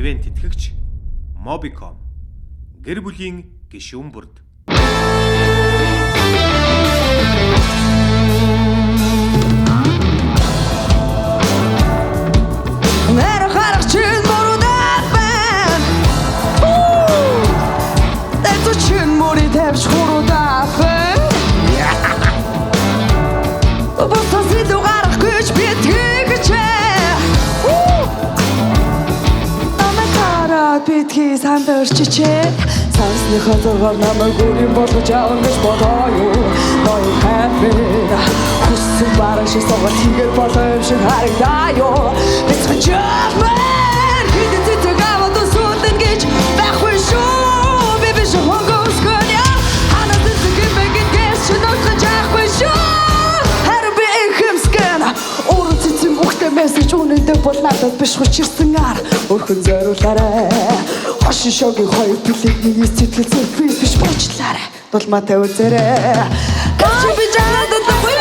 ивент тэтгэгч Mobicom гэр бүлийн гишүүн бүрд Битгий самбар чичээ сансны хатгаар намайг үрийн болгож авах гэж бодоё ноён хайр хүссэн бараг шиг согол хийгээд болоо юм шиг харагдаа бицгэж хэдэн зэтэйг аваад суудан гэж байхгүй шүү би биш хонгос гоня ханаа зэтэйг бэгэн гэс шиногч яахгүй шүү харин би ихэмскэн өөрөө цэцэн бүхтэй мессеж үнэндээ бол надад биш хүчирсэн ар өрхөн зориулаарай Хошин шогийн хоёр билетний сэтгэл зүрх биш болчлаарай дулмаа тавиулаарай Гачи би жанаад